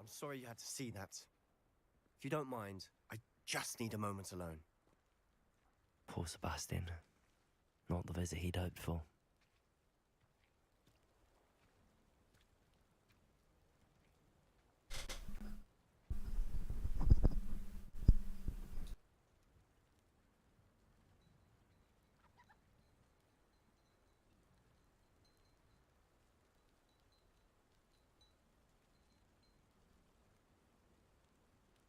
I'm sorry you had to see that. If you don't mind, I just need a moment alone. Poor Sebastian. Not the visit he'd hoped for.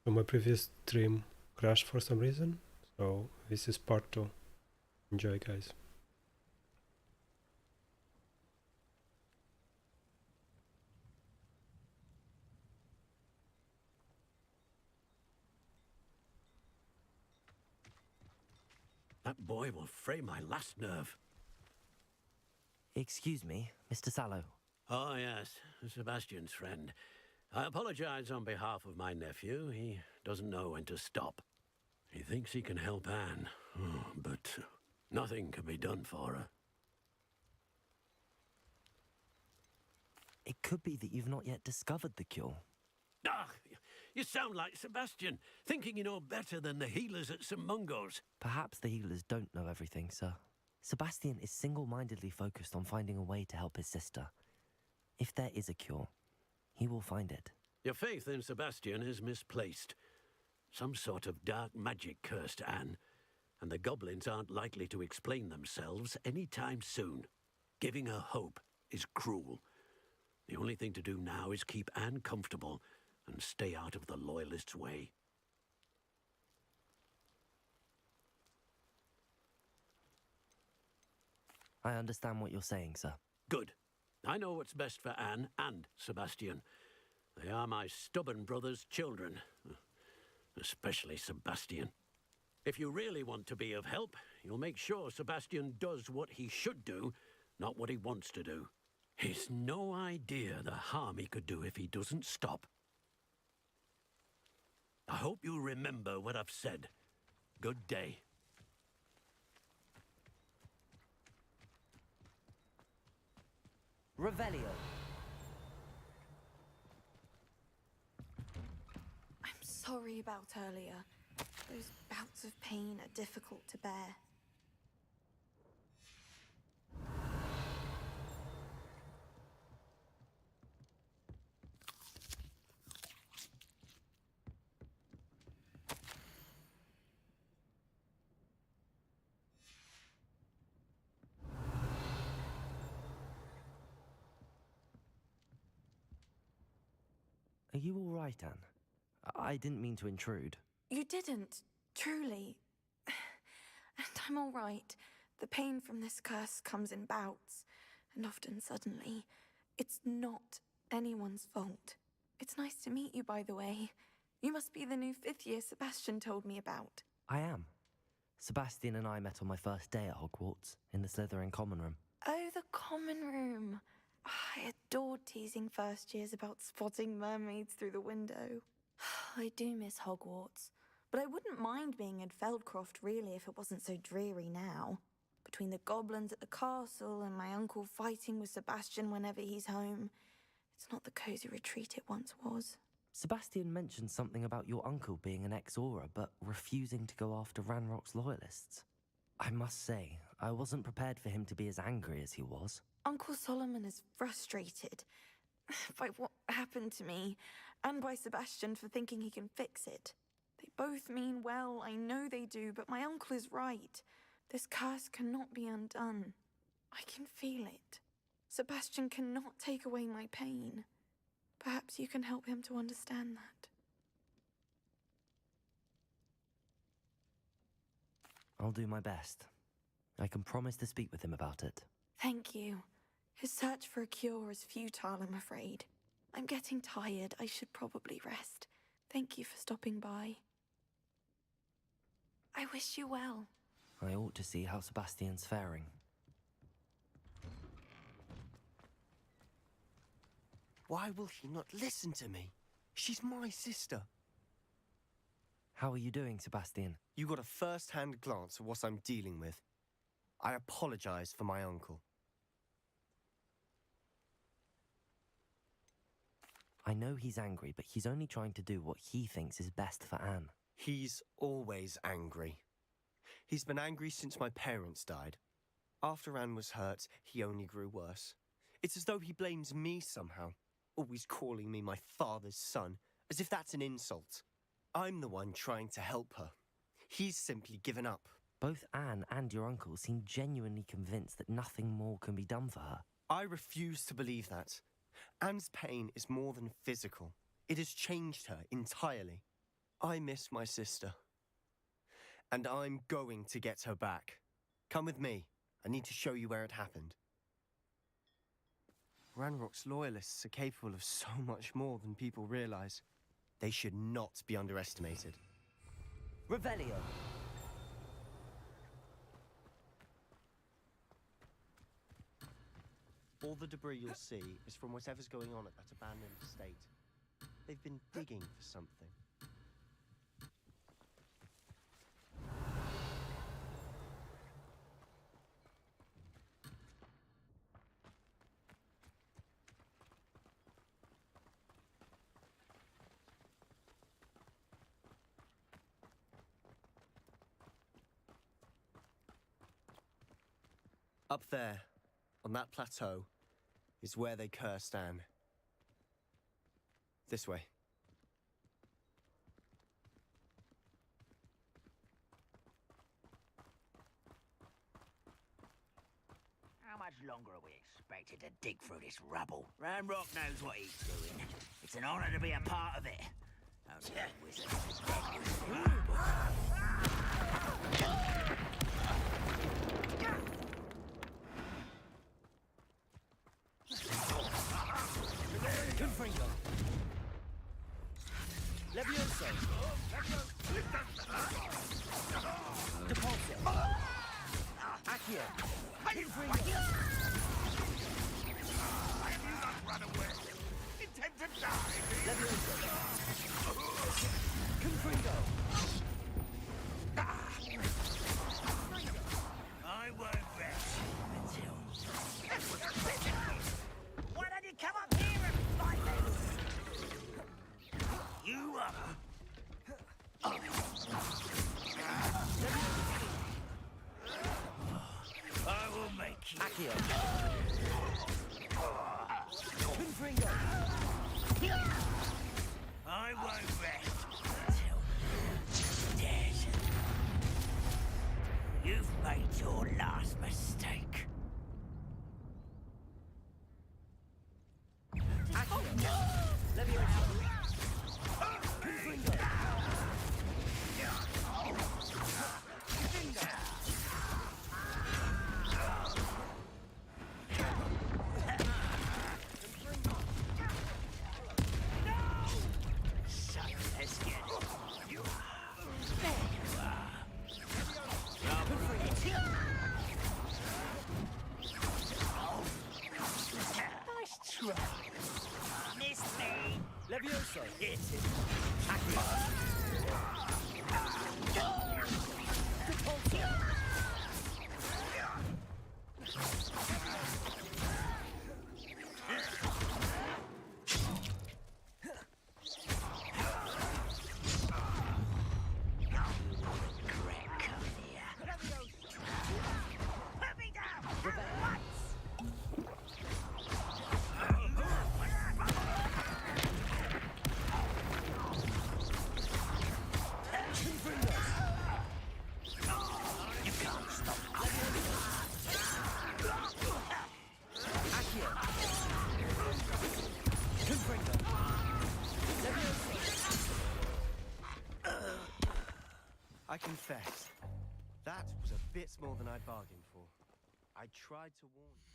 So my previous stream crashed for some reason, so this is part 2. Enjoy, guys. That boy will fray my last nerve. Excuse me, Mr. Sallow. Oh, yes, Sebastian's friend. I apologize on behalf of my nephew. He doesn't know when to stop. He thinks he can help Anne, but nothing can be done for her. It could be that you've not yet discovered the cure. Ah, you sound like Sebastian, thinking you know better than the healers at St. Mungo's. Perhaps the healers don't know everything, sir. Sebastian is single-mindedly focused on finding a way to help his sister. If there is a cure, he will find it. Your faith in Sebastian is misplaced. Some sort of dark magic cursed Anne, and the goblins aren't likely to explain themselves any time soon. Giving her hope is cruel. The only thing to do now is keep Anne comfortable and stay out of the Loyalists' way. I understand what you're saying, sir. Good. I know what's best for Anne and Sebastian. They are my stubborn brother's children. Especially Sebastian. If you really want to be of help, you'll make sure Sebastian does what he should do, not what he wants to do. He's no idea the harm he could do if he doesn't stop. I hope you remember what I've said. Good day. Revelio. I'm sorry about earlier. Those bouts of pain are difficult to bear. Are you all right, Anne? I didn't mean to intrude. You didn't, truly. And I'm all right. The pain from this curse comes in bouts, and often suddenly. It's not anyone's fault. It's nice to meet you, by the way. You must be the new 5th year Sebastian told me about. I am. Sebastian and I met on my first day at Hogwarts, in the Slytherin common room. Oh, the common room. I adored teasing first years about spotting mermaids through the window. I do miss Hogwarts, but I wouldn't mind being in Feldcroft really if it wasn't so dreary now. Between the goblins at the castle and my uncle fighting with Sebastian whenever he's home, it's not the cozy retreat it once was. Sebastian mentioned something about your uncle being an ex-Auror, but refusing to go after Ranrock's loyalists. I must say, I wasn't prepared for him to be as angry as he was. Uncle Solomon is frustrated by what happened to me, and by Sebastian for thinking he can fix it. They both mean well, I know they do, but my uncle is right. This curse cannot be undone. I can feel it. Sebastian cannot take away my pain. Perhaps you can help him to understand that. I'll do my best. I can promise to speak with him about it. Thank you. His search for a cure is futile, I'm afraid. I'm getting tired. I should probably rest. Thank you for stopping by. I wish you well. I ought to see how Sebastian's faring. Why will he not listen to me? She's my sister. How are you doing, Sebastian? You got a first-hand glance at what I'm dealing with. I apologize for my uncle. I know he's angry, but he's only trying to do what he thinks is best for Anne. He's always angry. He's been angry since my parents died. After Anne was hurt, he only grew worse. It's as though he blames me somehow, always calling me my father's son, as if that's an insult. I'm the one trying to help her. He's simply given up. Both Anne and your uncle seem genuinely convinced that nothing more can be done for her. I refuse to believe that. Anne's pain is more than physical. It has changed her entirely. I miss my sister. And I'm going to get her back. Come with me. I need to show you where it happened. Ranrock's loyalists are capable of so much more than people realize. They should not be underestimated. Revelio! All the debris you'll see is from whatever's going on at that abandoned estate. They've been digging for something. Up there, on that plateau, is where they cursed Anne. This way. How much longer are we expected to dig through this rubble? Ranrock knows what he's doing. It's an honor to be a part of it. How's that wizard? Confringo! Levioso! Depulso! Accio! Confringo! Run away! Intend to die! Levioso! Confringo! I won't rest until... Why don't you come up here and fight me? You up? I will make you. Accio! Confringo! I won't rest until you're dead. You've made your last mistake. Accio! Levioso! Confringo! So let's get you nice try. Missed me. Levioso! Hit it. Accio! Depulso! Correct, come here. Put me down. You can't stop. Accio! Confringo! Levioso! I confess, that was a bit more than I bargained for. I tried to warn you.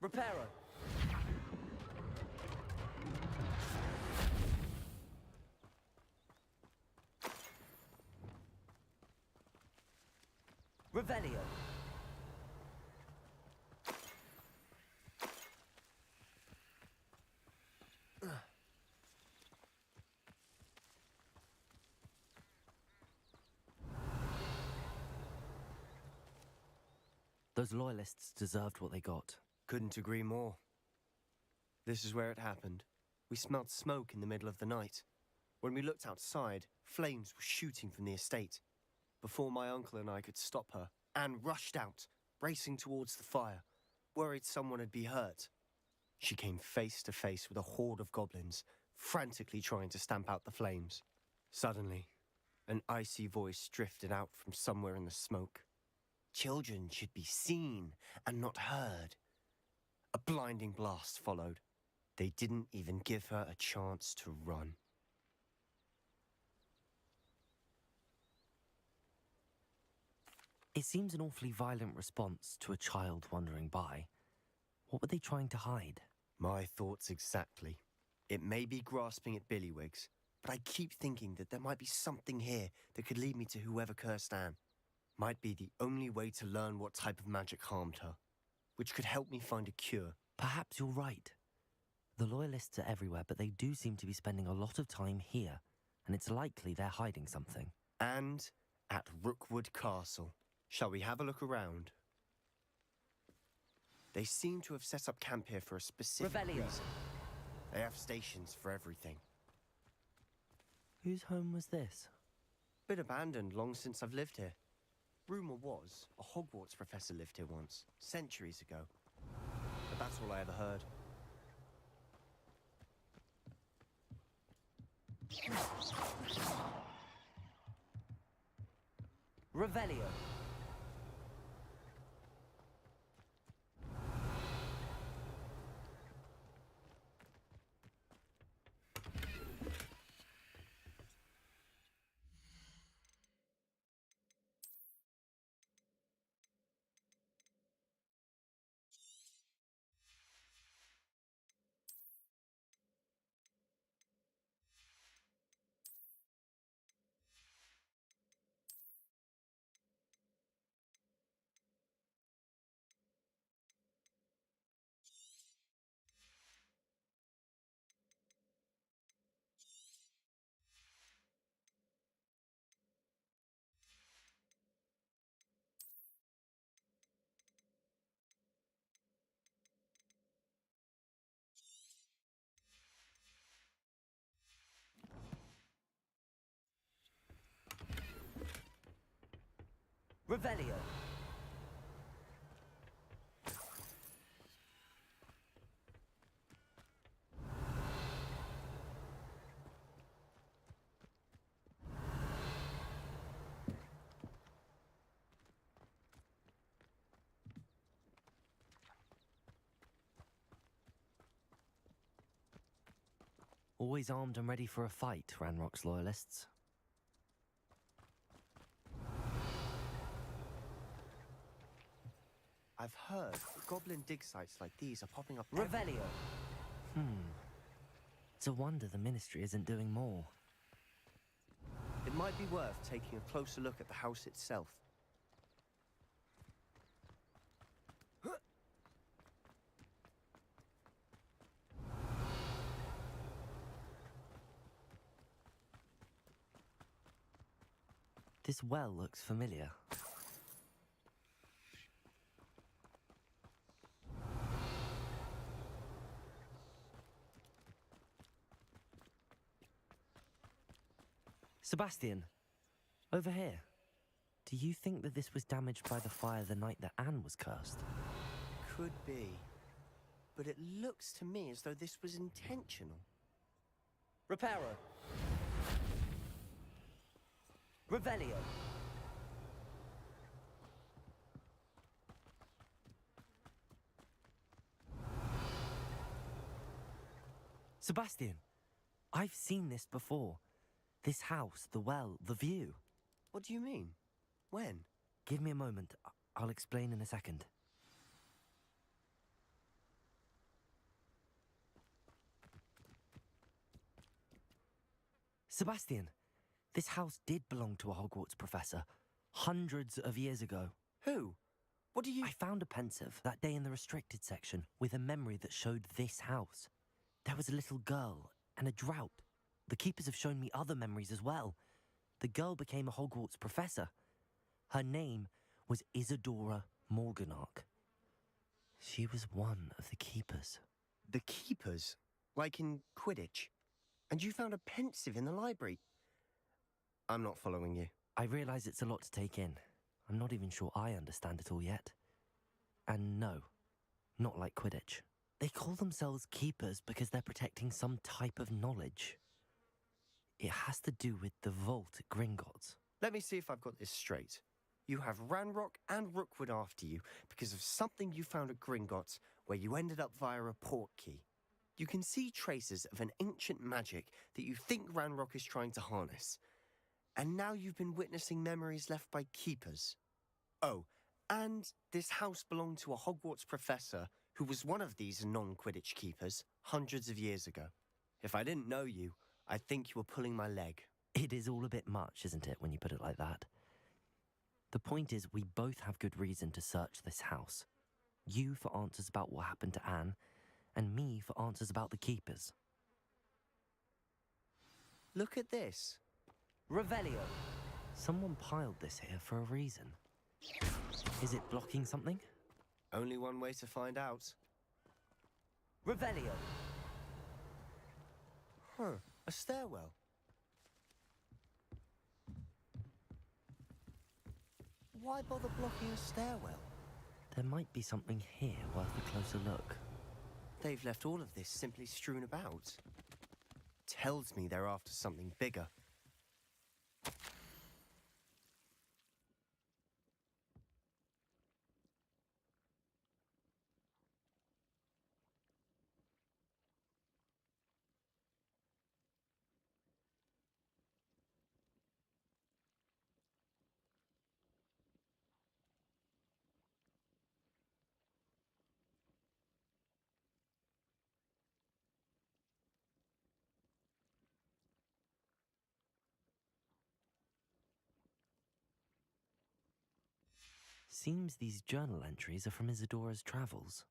Reparo. Revelio. Those loyalists deserved what they got. Couldn't agree more. This is where it happened. We smelled smoke in the middle of the night. When we looked outside, flames were shooting from the estate. Before my uncle and I could stop her, Anne rushed out, racing towards the fire, worried someone had been hurt. She came face to face with a horde of goblins, frantically trying to stamp out the flames. Suddenly, an icy voice drifted out from somewhere in the smoke. Children should be seen and not heard. A blinding blast followed. They didn't even give her a chance to run. It seems an awfully violent response to a child wandering by. What were they trying to hide? My thoughts exactly. It may be grasping at Billywigs, but I keep thinking that there might be something here that could lead me to whoever cursed Anne. Might be the only way to learn what type of magic harmed her, which could help me find a cure. Perhaps you're right. The Loyalists are everywhere, but they do seem to be spending a lot of time here, and it's likely they're hiding something. And at Rookwood Castle. Shall we have a look around? They seem to have set up camp here for a specific Revelio. reason. They have stations for everything. Whose home was this? Been abandoned long since I've lived here. Rumour was a Hogwarts professor lived here once, centuries ago. But that's all I ever heard. Revelio. Revelio. Always armed and ready for a fight, Ranrock's Loyalists. I've heard that goblin dig sites like these are popping up. Revelio. It's a wonder the Ministry isn't doing more. It might be worth taking a closer look at the house itself. This well looks familiar. Sebastian, over here. Do you think that this was damaged by the fire the night that Anne was cursed? Could be. But it looks to me as though this was intentional. Reparo. Revelio. Sebastian, I've seen this before. This house, the well, the view. What do you mean? When? Give me a moment. I'll explain in a second. Sebastian, this house did belong to a Hogwarts professor hundreds of years ago. Who? What do you... I found a pensive that day in the restricted section with a memory that showed this house. There was a little girl and a drought. The keepers have shown me other memories as well. The girl became a Hogwarts professor. Her name was Isadora Morganach. She was one of the keepers. The keepers? Like in Quidditch? And you found a pensive in the library? I'm not following you. I realise it's a lot to take in. I'm not even sure I understand it all yet. And no, not like Quidditch. They call themselves keepers because they're protecting some type of knowledge. It has to do with the vault at Gringotts. Let me see if I've got this straight. You have Ranrock and Rookwood after you because of something you found at Gringotts where you ended up via a port key. You can see traces of an ancient magic that you think Ranrock is trying to harness. And now you've been witnessing memories left by keepers. Oh, and this house belonged to a Hogwarts professor who was one of these non-Quidditch keepers hundreds of years ago. If I didn't know you, I'd think you were pulling my leg. It is all a bit much, isn't it, when you put it like that? The point is, we both have good reason to search this house. You for answers about what happened to Anne, and me for answers about the keepers. Look at this. Revelio. Someone piled this here for a reason. Is it blocking something? Only one way to find out. Revelio. Huh, a stairwell. Why bother blocking a stairwell? There might be something here worth a closer look. They've left all of this simply strewn about. Tells me they're after something bigger. Seems these journal entries are from Isadora's travels.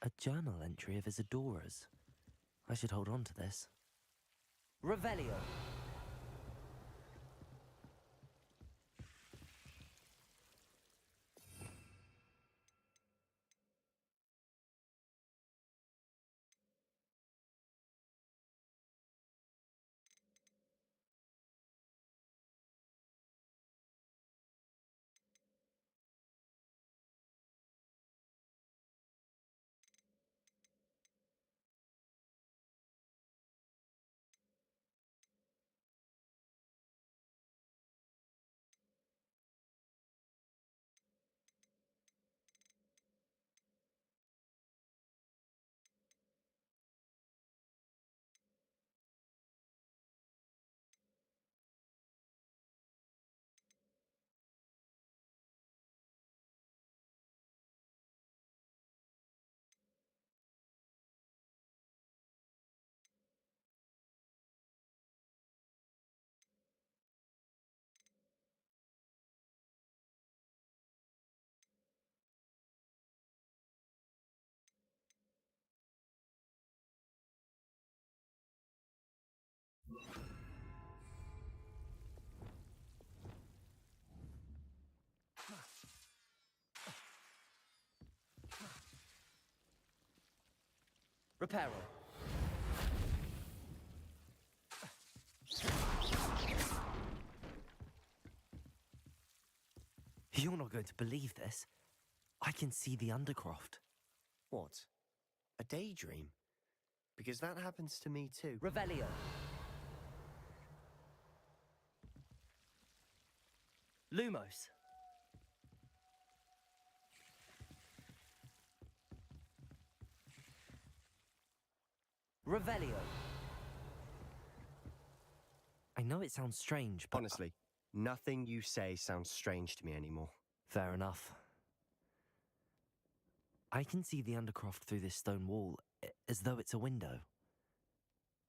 A journal entry of Isadora's. I should hold on to this. Revelio. Reparo. You're not going to believe this. I can see the Undercroft. What? A daydream? Because that happens to me too. Revelio. Lumos. Revelio. I know it sounds strange, but... Honestly, Nothing you say sounds strange to me anymore. Fair enough. I can see the Undercroft through this stone wall, as though it's a window.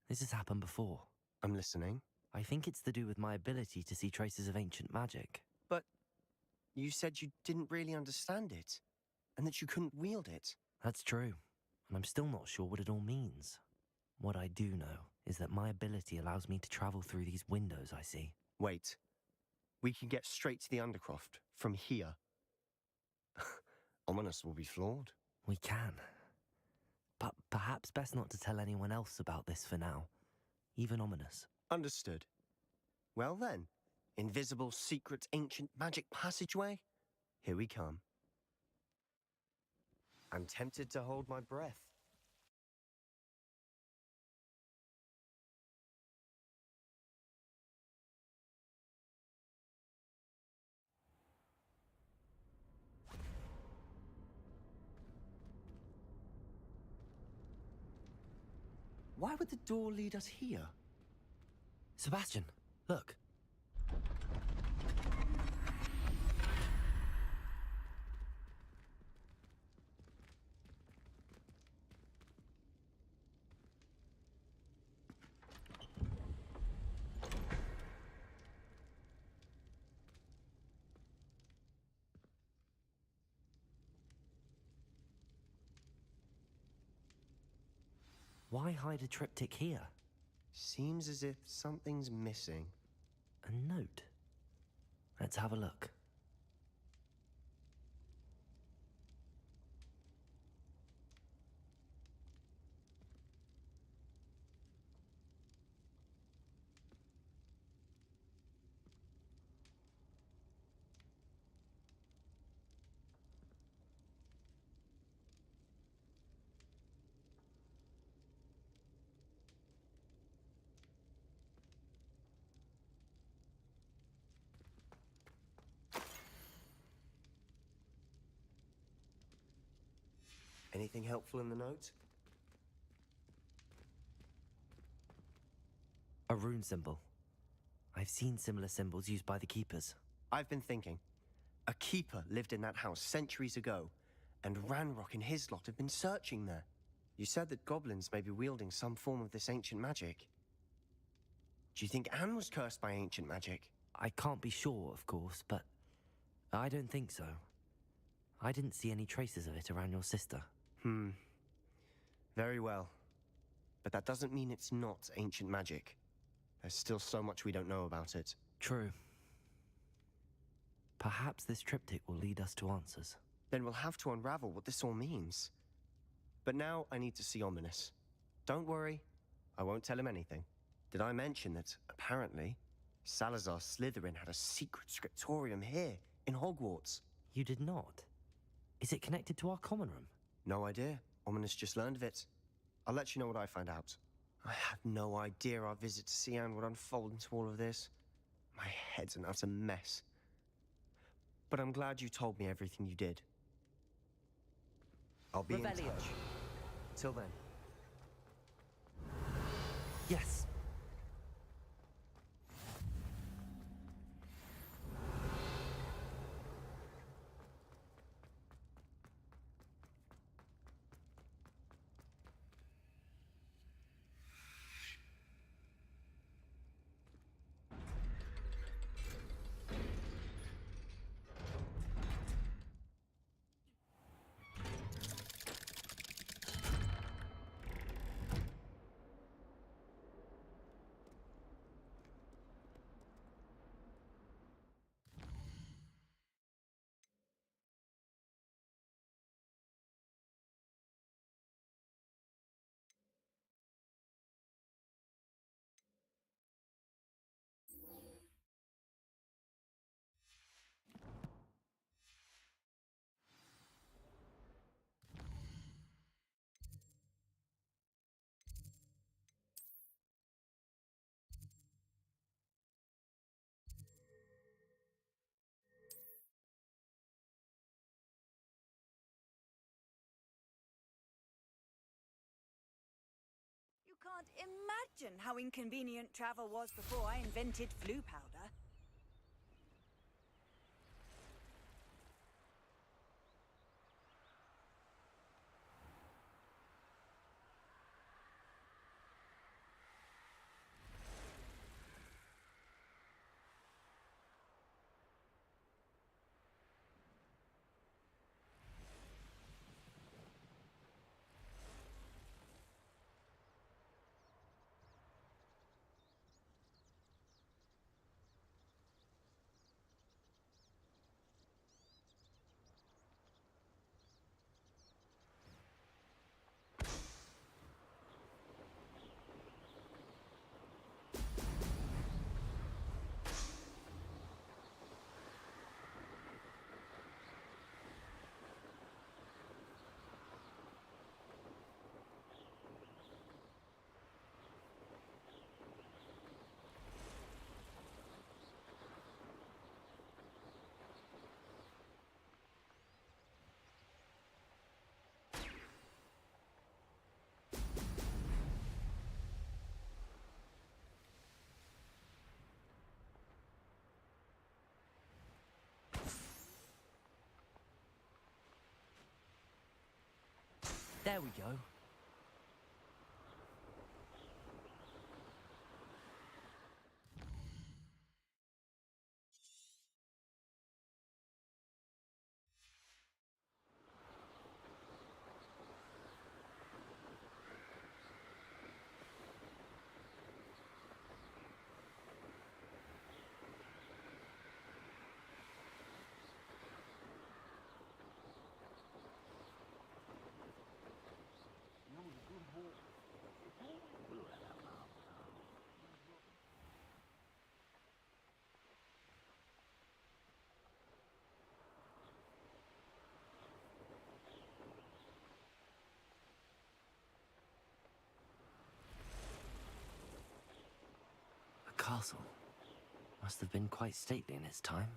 This has happened before. I'm listening. I think it's to do with my ability to see traces of ancient magic. But you said you didn't really understand it, and that you couldn't wield it. That's true, and I'm still not sure what it all means. What I do know is that my ability allows me to travel through these windows I see. Wait. We can get straight to the Undercroft from here. Ominous will be floored. We can. But perhaps best not to tell anyone else about this for now. Even Ominous. Understood. Well then, invisible, secret, ancient magic passageway? Here we come. I'm tempted to hold my breath. Why would the door lead us here? Sebastian, look. Why hide a triptych here? Seems as if something's missing. A note. Let's have a look. Anything helpful in the note? A rune symbol. I've seen similar symbols used by the keepers. I've been thinking. A keeper lived in that house centuries ago, and Ranrock and his lot have been searching there. You said that goblins may be wielding some form of this ancient magic. Do you think Anne was cursed by ancient magic? I can't be sure, of course, but I don't think so. I didn't see any traces of it around your sister. Very well. But that doesn't mean it's not ancient magic. There's still so much we don't know about it. True. Perhaps this triptych will lead us to answers. Then we'll have to unravel what this all means. But now I need to see Ominous. Don't worry, I won't tell him anything. Did I mention that, apparently, Salazar Slytherin had a secret scriptorium here, in Hogwarts? You did not? Is it connected to our common room? No idea. Ominous just learned of it. I'll let you know what I find out. I had no idea our visit to Cian would unfold into all of this. My head's an utter mess. But I'm glad you told me everything you did. I'll be in touch. Till then. Yes. You can't imagine how inconvenient travel was before I invented flu powder. There we go. The castle must have been quite stately in its time.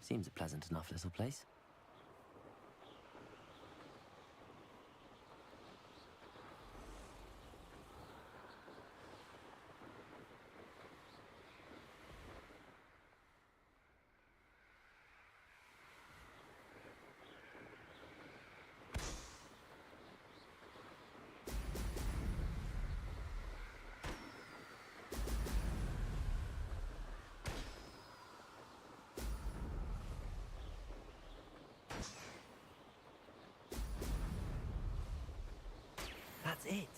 Seems a pleasant enough little place. That's it.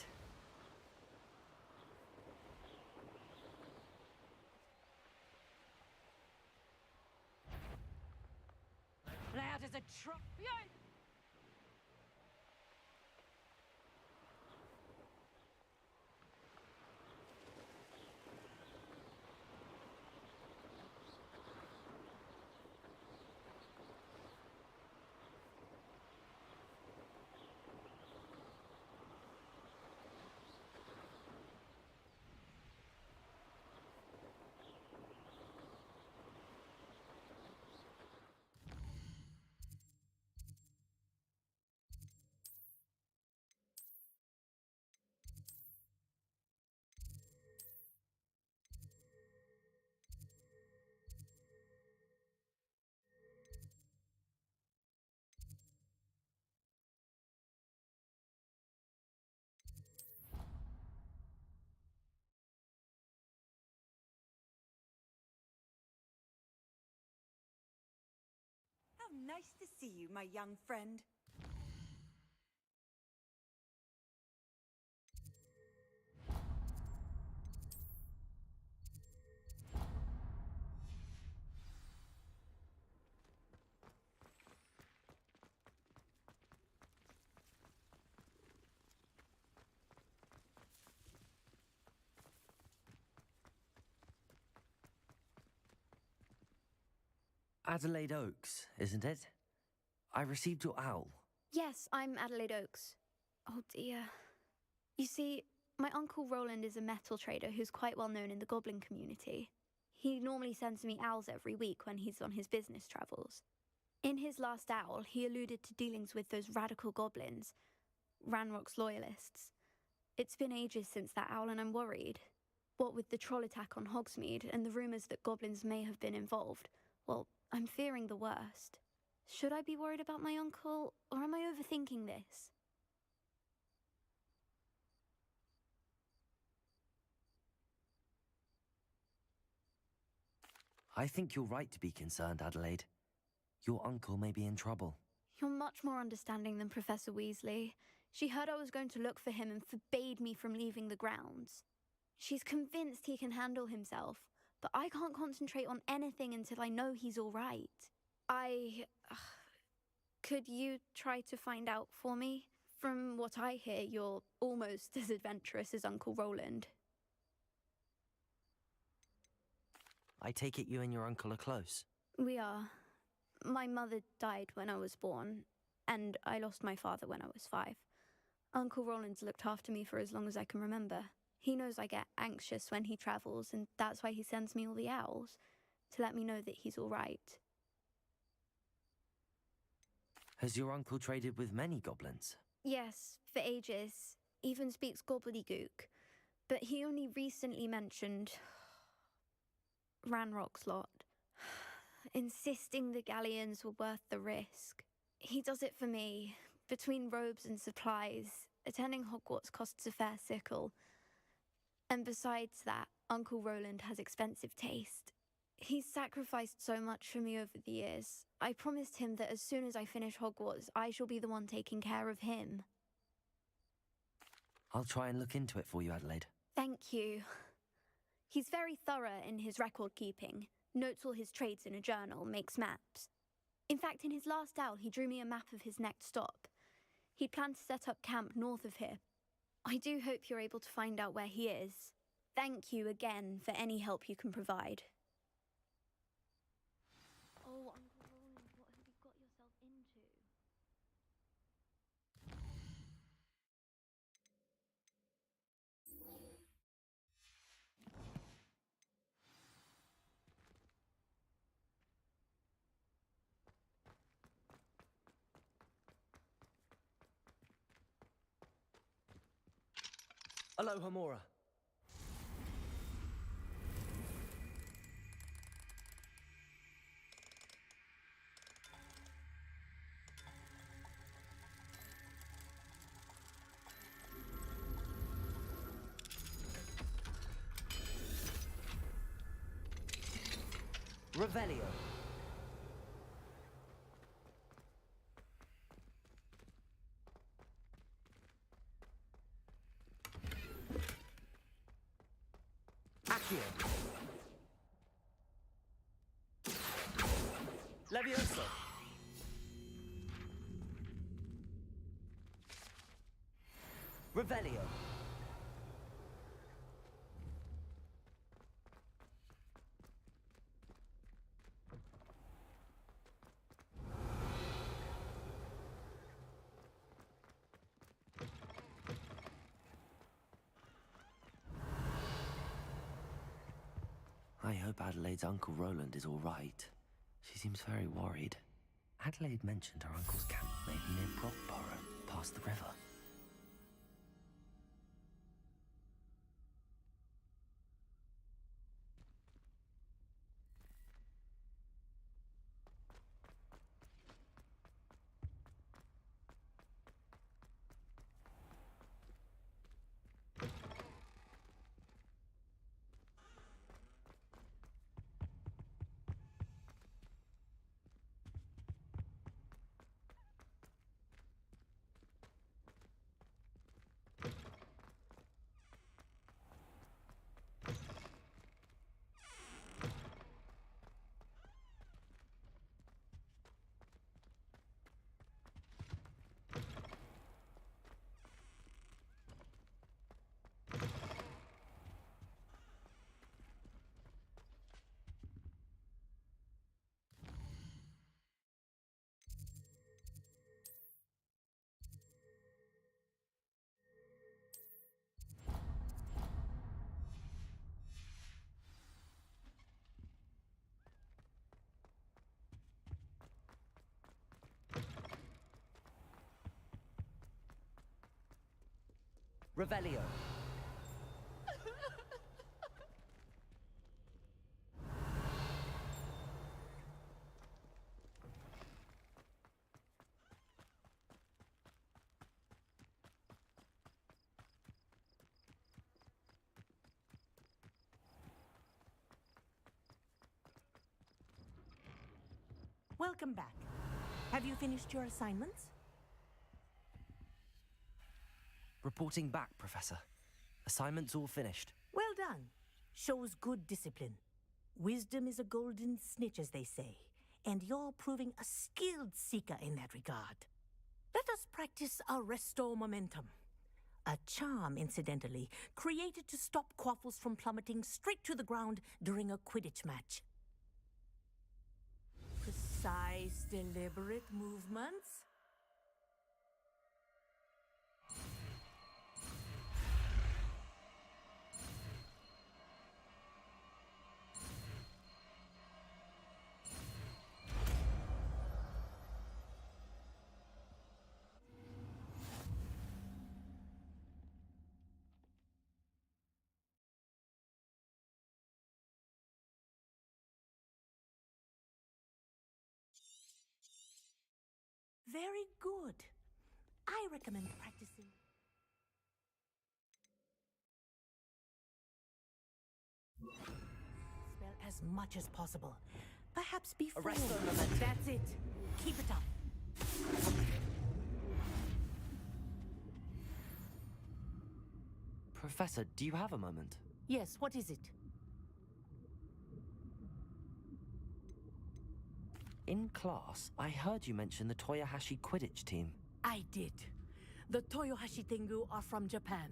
Loud as a truck. Behind! How nice to see you, my young friend. Adelaide Oaks, isn't it? I received your owl. Yes, I'm Adelaide Oaks. Oh dear. You see, my uncle Roland is a metal trader who's quite well known in the goblin community. He normally sends me owls every week when he's on his business travels. In his last owl, he alluded to dealings with those radical goblins, Ranrock's loyalists. It's been ages since that owl and I'm worried. What with the troll attack on Hogsmeade and the rumours that goblins may have been involved, well, I'm fearing the worst. Should I be worried about my uncle, or am I overthinking this? I think you're right to be concerned, Adelaide. Your uncle may be in trouble. You're much more understanding than Professor Weasley. She heard I was going to look for him and forbade me from leaving the grounds. She's convinced he can handle himself, but I can't concentrate on anything until I know he's all right. Could you try to find out for me? From what I hear, you're almost as adventurous as Uncle Roland. I take it you and your uncle are close. We are. My mother died when I was born, and I lost my father when I was 5. Uncle Roland's looked after me for as long as I can remember. He knows I get anxious when he travels, and that's why he sends me all the owls, to let me know that he's all right. Has your uncle traded with many goblins? Yes, for ages. Even speaks gobbledygook. But he only recently mentioned Ranrock's lot, insisting the galleons were worth the risk. He does it for me. Between robes and supplies, attending Hogwarts costs a fair sickle. And besides that, Uncle Roland has expensive taste. He's sacrificed so much for me over the years. I promised him that as soon as I finish Hogwarts, I shall be the one taking care of him. I'll try and look into it for you, Adelaide. Thank you. He's very thorough in his record keeping, notes all his trades in a journal, makes maps. In fact, in his last owl, he drew me a map of his next stop. He'd planned to set up camp north of here. I do hope you're able to find out where he is. Thank you again for any help you can provide. Oh, Uncle Roland, what have you got yourself into? Aloha, Mora. Revelio. Accio. Levioso. Revelio. I hope Adelaide's Uncle Roland is all right. She seems very worried. Adelaide mentioned her uncle's camp may be near Brockborough, past the river. Revelio. Welcome back. Have you finished your assignments? Reporting back, Professor. Assignment's all finished. Well done. Shows good discipline. Wisdom is a golden snitch, as they say, and you're proving a skilled seeker in that regard. Let us practice Arresto Momentum. A charm, incidentally, created to stop quaffles from plummeting straight to the ground during a Quidditch match. Precise, deliberate movements. very good. I recommend practicing. Spell as much as possible. Perhaps before. Arresto momentum. That's it. Keep it up. Professor, do you have a moment? Yes, what is it? In class, I heard you mention the Toyohashi Quidditch team. I did. The Toyohashi Tengu are from Japan.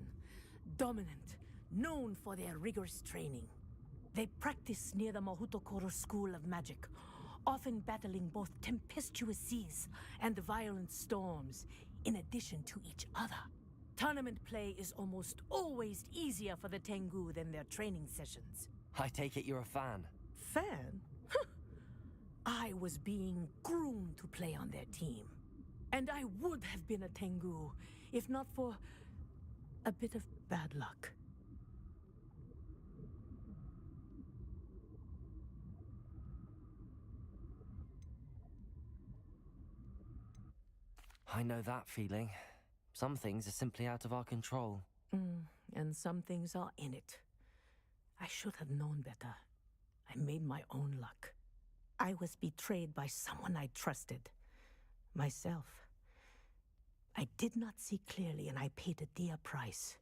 Dominant, known for their rigorous training. They practice near the Mahutokoro School of Magic, often battling both tempestuous seas and violent storms, in addition to each other. Tournament play is almost always easier for the Tengu than their training sessions. I take it you're a fan. Fan? I was being groomed to play on their team. And I would have been a Tengu, if not for a bit of bad luck. I know that feeling. Some things are simply out of our control. And some things are in it. I should have known better. I made my own luck. I was betrayed by someone I trusted. Myself. I did not see clearly, and I paid a dear price.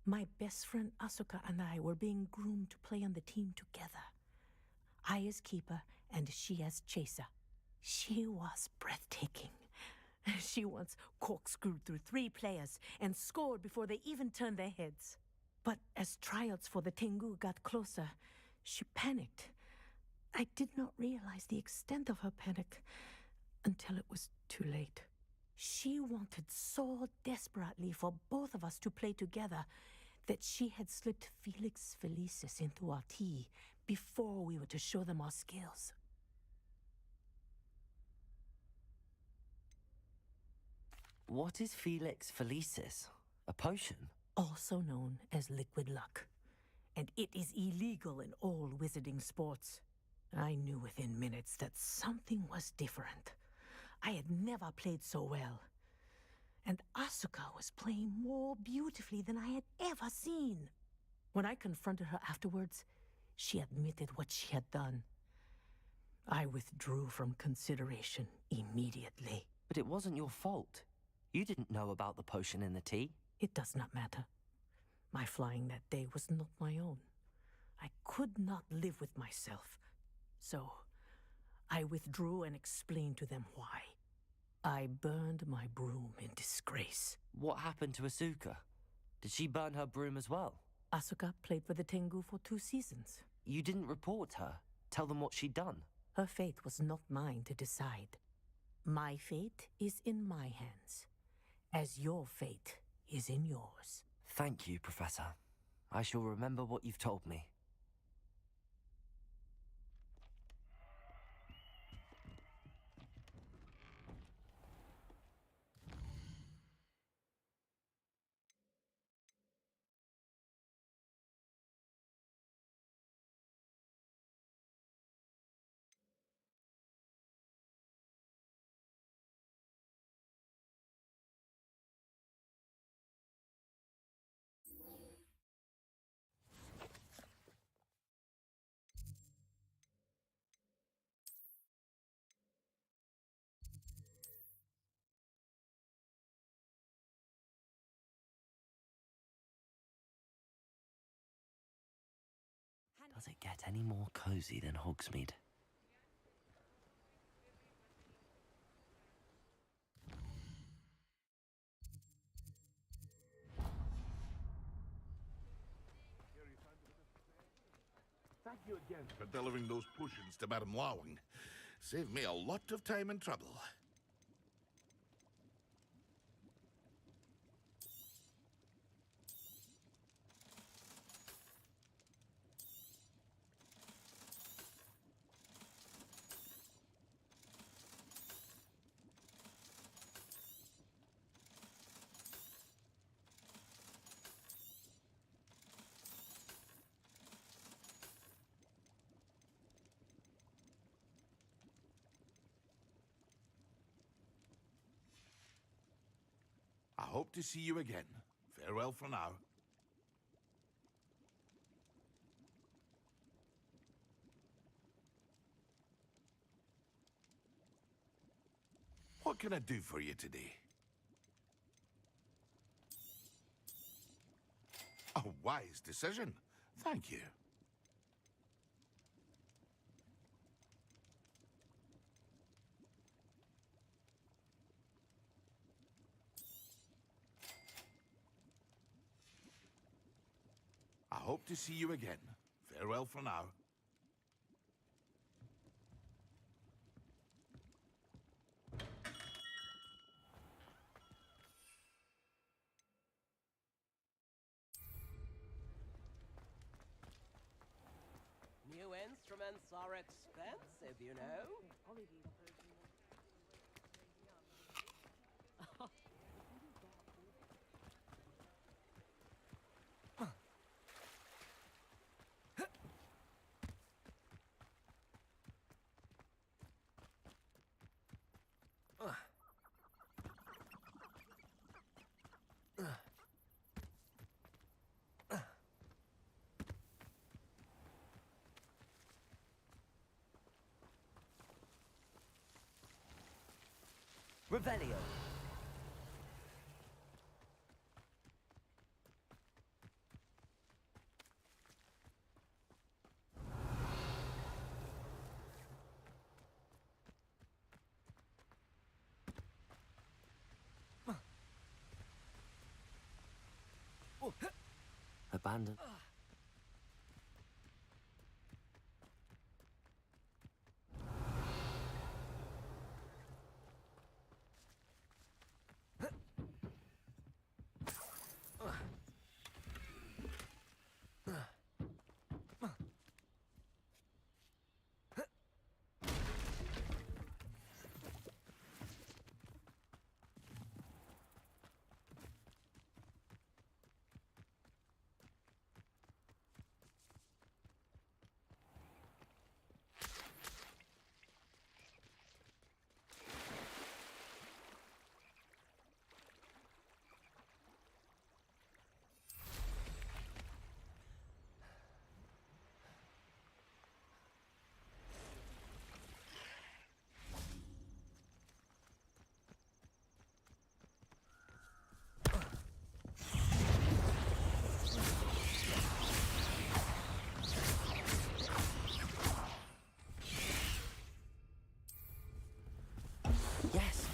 My best friend Asuka and I were being groomed to play on the team together. I as keeper, and she as chaser. She was breathtaking. She once corkscrewed through 3 players and scored before they even turned their heads. But as tryouts for the Tengu got closer, she panicked. I did not realize the extent of her panic until it was too late. She wanted so desperately for both of us to play together that she had slipped Felix Felicis into our tea before we were to show them our skills. What is Felix Felicis? A potion? Also known as liquid luck. And it is illegal in all wizarding sports. I knew within minutes that something was different. I had never played so well. And Asuka was playing more beautifully than I had ever seen. When I confronted her afterwards, she admitted what she had done. I withdrew from consideration immediately. But it wasn't your fault. You didn't know about the potion in the tea. It does not matter. My flying that day was not my own. I could not live with myself. So, I withdrew and explained to them why. I burned my broom in disgrace. What happened to Asuka? Did she burn her broom as well? Asuka played for the Tengu for 2 seasons. You didn't report her? Tell them what she'd done? Her fate was not mine to decide. My fate is in my hands, as your fate is in yours. Thank you, Professor. I shall remember what you've told me. Does it get any more cozy than Hogsmeade? Thank you again for delivering those potions to Madame Lawing. Saved me a lot of time and trouble. to see you again. Farewell for now. What can I do for you today? A wise decision. Thank you. I hope to see you again. Farewell for now. New instruments are expensive, you know. Revelio. Abandoned. Yes.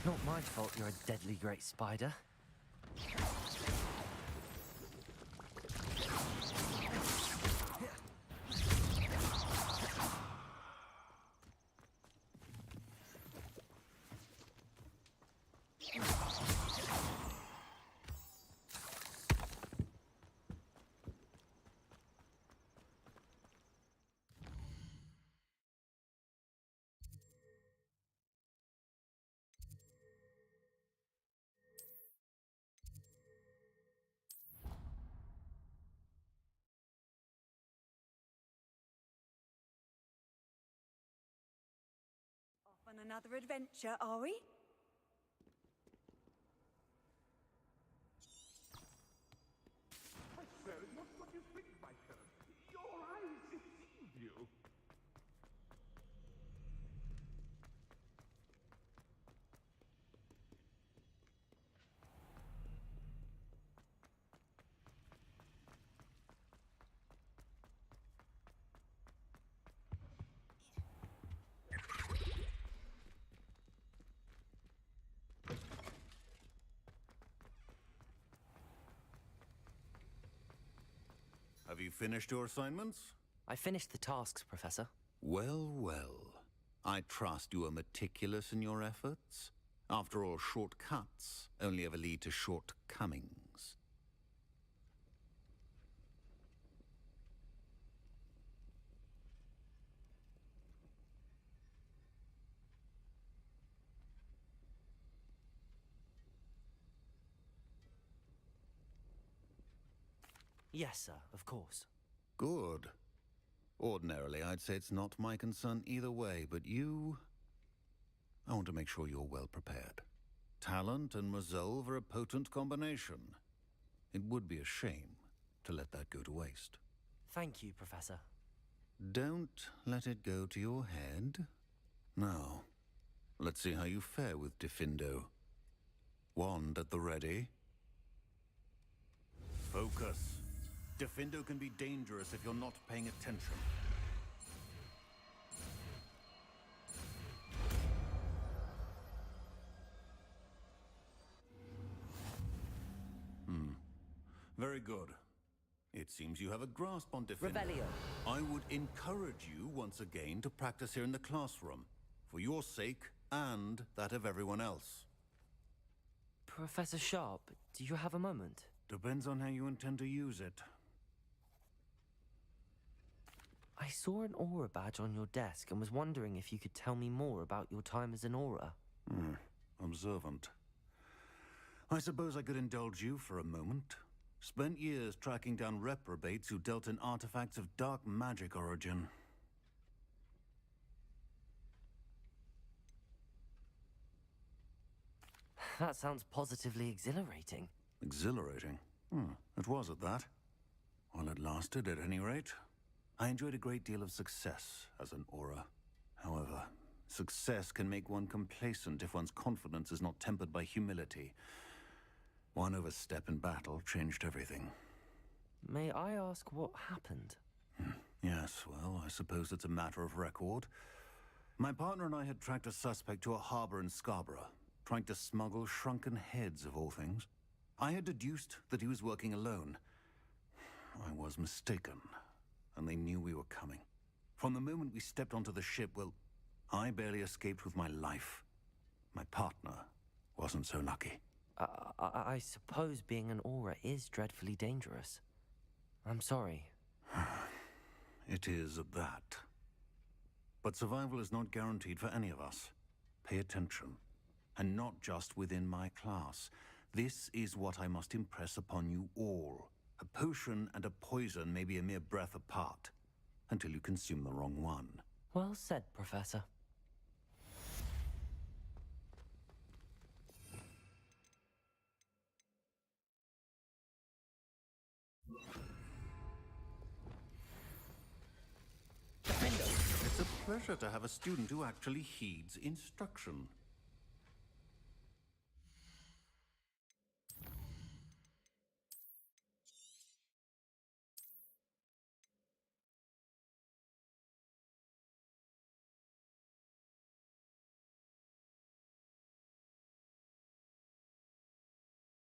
Not my fault you're a deadly great spider. Off on another adventure, are we? I swear it's not what you think, my son. Your eyes deceive you. Have you finished your assignments? I finished the tasks, Professor. Well, well. I trust you are meticulous in your efforts. After all, shortcuts only ever lead to shortcomings. Yes, sir, of course. Good. Ordinarily, I'd say it's not my concern either way, but you... I want to make sure you're well prepared. Talent and resolve are a potent combination. It would be a shame to let that go to waste. Thank you, Professor. Don't let it go to your head. Now, let's see how you fare with Diffindo. Wand at the ready. Focus. Diffindo can be dangerous if you're not paying attention. Very good. It seems you have a grasp on Diffindo. Revelio. I would encourage you once again to practice here in the classroom, for your sake and that of everyone else. Professor Sharp, do you have a moment? Depends on how you intend to use it. I saw an aura badge on your desk and was wondering if you could tell me more about your time as an aura. Observant. I suppose I could indulge you for a moment. Spent years tracking down reprobates who dealt in artifacts of dark magic origin. That sounds positively exhilarating. Exhilarating? It was at that. While it lasted, at any rate. I enjoyed a great deal of success as an aura. However, success can make one complacent if one's confidence is not tempered by humility. One overstep in battle changed everything. May I ask what happened? Yes, well, I suppose it's a matter of record. My partner and I had tracked a suspect to a harbor in Scarborough, trying to smuggle shrunken heads of all things. I had deduced that he was working alone. I was mistaken, and they knew we were coming. From the moment we stepped onto the ship, well, I barely escaped with my life. My partner wasn't so lucky. I suppose being an aura is dreadfully dangerous. I'm sorry. It is at that. But survival is not guaranteed for any of us. Pay attention. And not just within my class. This is what I must impress upon you all. A potion and a poison may be a mere breath apart, until you consume the wrong one. Well said, Professor. It's a pleasure to have a student who actually heeds instruction.